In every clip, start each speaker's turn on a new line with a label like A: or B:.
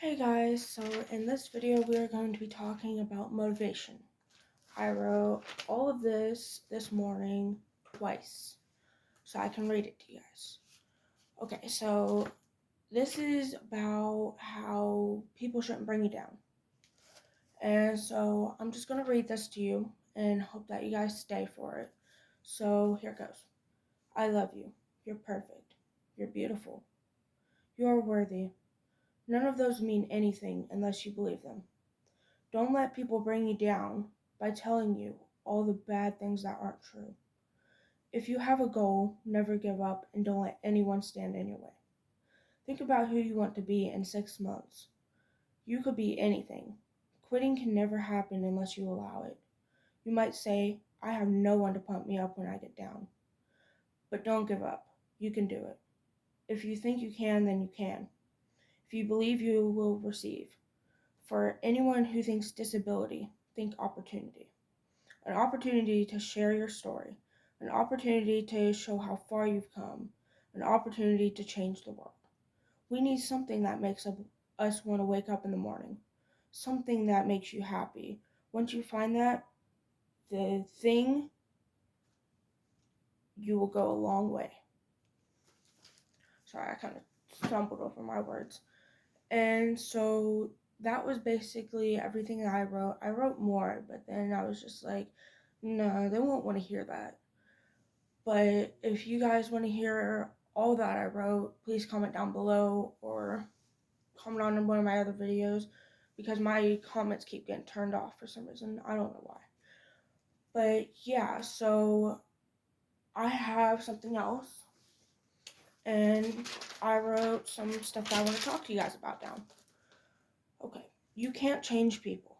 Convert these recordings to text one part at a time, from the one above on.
A: Hey guys, so in this video we are going to be talking about motivation. I wrote all of this morning twice, so I can read it to you guys. Okay, so this is about how people shouldn't bring you down. And so I'm just going to read this to you and hope that you guys stay for it. So here it goes. I love you. You're perfect. You're beautiful. You are worthy. None of those mean anything unless you believe them. Don't let people bring you down by telling you all the bad things that aren't true. If you have a goal, never give up and don't let anyone stand in your way. Think about who you want to be in 6 months. You could be anything. Quitting can never happen unless you allow it. You might say, I have no one to pump me up when I get down. But don't give up. You can do it. If you think you can, then you can. If you believe, you will receive. For anyone who thinks disability, think opportunity. An opportunity to share your story, an opportunity to show how far you've come, an opportunity to change the world. We need something that makes us want to wake up in the morning, something that makes you happy. Once you find that, the thing, you will go a long way. Sorry, I kind of stumbled over my words. And so that was basically everything that I wrote. I wrote more, but then I was just like, no, they won't want to hear that. But if you guys want to hear all that I wrote, please comment down below or comment on one of my other videos because my comments keep getting turned off for some reason. I don't know why. But yeah, so I have something else and I wrote some stuff that I want to talk to you guys about down. Okay, you can't change people.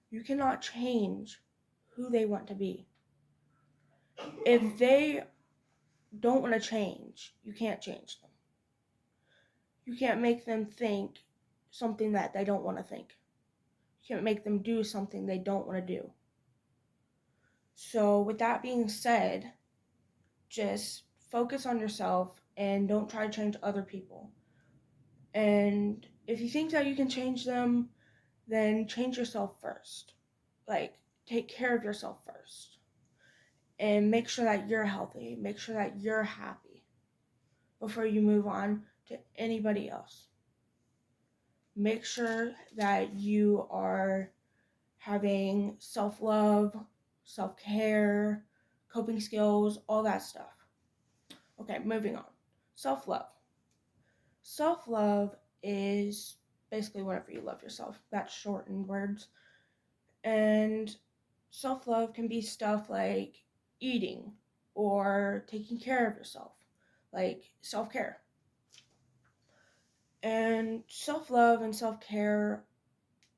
A: You cannot change who they want to be. If they don't want to change, you can't change them. You can't make them think something that they don't want to think. You can't make them do something they don't want to do. So with that being said, just focus on yourself and don't try to change other people. And if you think that you can change them, then change yourself first. Like, take care of yourself first. And make sure that you're healthy. Make sure that you're happy before you move on to anybody else. Make sure that you are having self-love, self-care, coping skills, all that stuff. Okay, moving on. Self-love. Self-love is basically whenever you love yourself. That's short in words. And self-love can be stuff like eating or taking care of yourself, like self-care. And self-love and self-care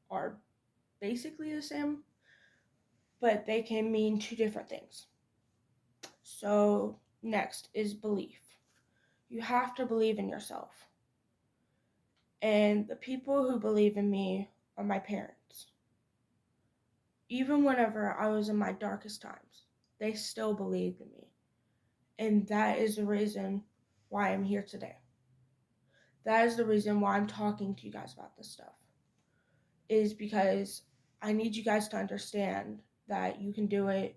A: are basically the same, but they can mean two different things. So next is belief. You have to believe in yourself. And the people who believe in me are my parents. Even whenever I was in my darkest times, they still believed in me. And that is the reason why I'm here today. That is the reason why I'm talking to you guys about this stuff. Is because I need you guys to understand that you can do it,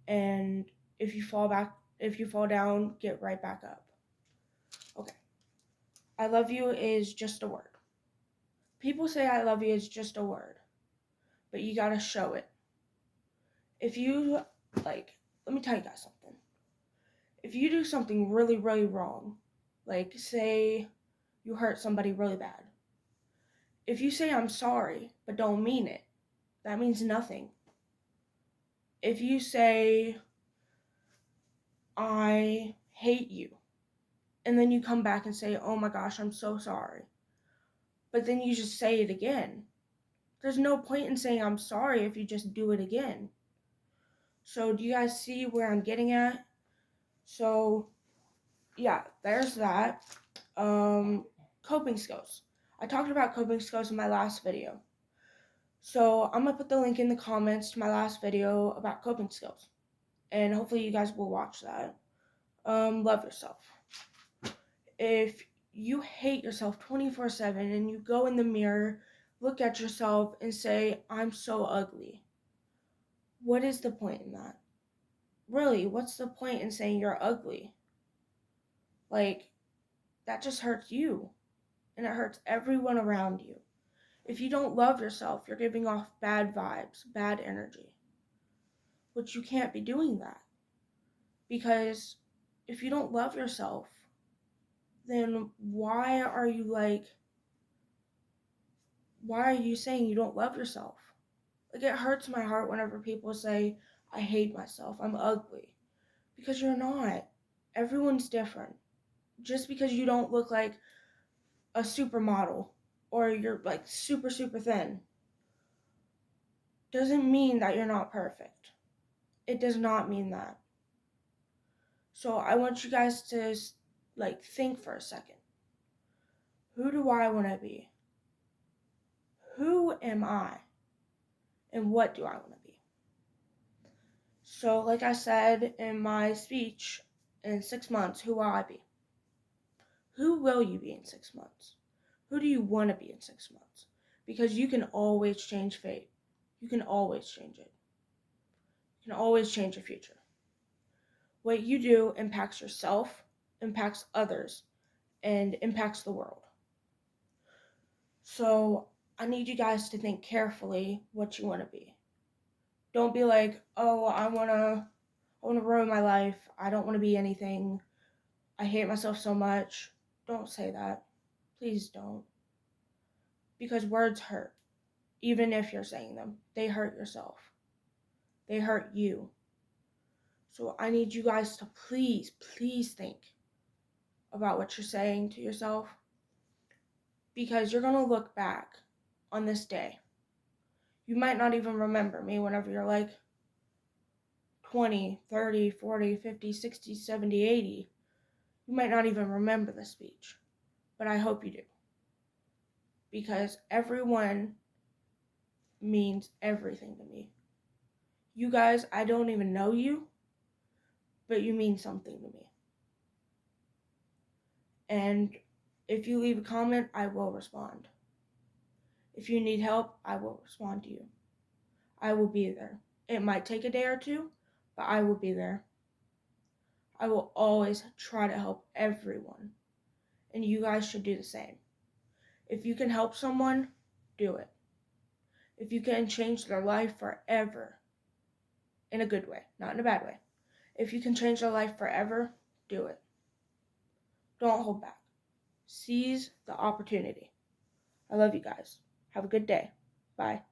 A: and if you fall down, get right back up. Okay. I love you is just a word. People say I love you is just a word, but you gotta show it. If you, let me tell you guys something. If you do something really, really wrong, like say you hurt somebody really bad, if you say I'm sorry but don't mean it, that means nothing. If you say I hate you, and then you come back and say, oh my gosh, I'm so sorry, but then you just say it again, there's no point in saying I'm sorry if you just do it again. So do you guys see where I'm getting at? So yeah, there's that. Coping skills. I talked about coping skills in my last video. So I'm going to put the link in the comments to my last video about coping skills. And hopefully you guys will watch that. Love yourself. If you hate yourself 24/7 and you go in the mirror, look at yourself and say, I'm so ugly. What is the point in that? Really, what's the point in saying you're ugly? Like, that just hurts you and it hurts everyone around you. If you don't love yourself, you're giving off bad vibes, bad energy, which you can't be doing that. Because if you don't love yourself, then why are you saying you don't love yourself? Like, it hurts my heart whenever people say, I hate myself, I'm ugly. Because you're not. Everyone's different. Just because you don't look like a supermodel or you're like super, super thin doesn't mean that you're not perfect. It does not mean that. So I want you guys to think for a second. Who do I want to be? Who am I? And what do I want to be? So like I said in my speech, in 6 months, who will I be? Who will you be in 6 months? Who do you want to be in 6 months? Because you can always change fate. You can always change it. You can always change your future. What you do impacts yourself, impacts others, and impacts the world. So I need you guys to think carefully what you want to be. Don't be like, oh, I want to ruin my life. I don't want to be anything. I hate myself so much. Don't say that. Please don't. Because words hurt. Even if you're saying them, they hurt yourself. They hurt you. So I need you guys to please think about what you're saying to yourself. Because you're going to look back on this day. You might not even remember me whenever you're like 20, 30, 40, 50, 60, 70, 80. You might not even remember the speech. But I hope you do. Because everyone means everything to me. You guys, I don't even know you, but you mean something to me. And if you leave a comment, I will respond. If you need help, I will respond to you. I will be there. It might take a day or two, but I will be there. I will always try to help everyone. And you guys should do the same. If you can help someone, do it. If you can change their life forever, in a good way, not in a bad way. If you can change their life forever, do it. Don't hold back. Seize the opportunity. I love you guys. Have a good day. Bye.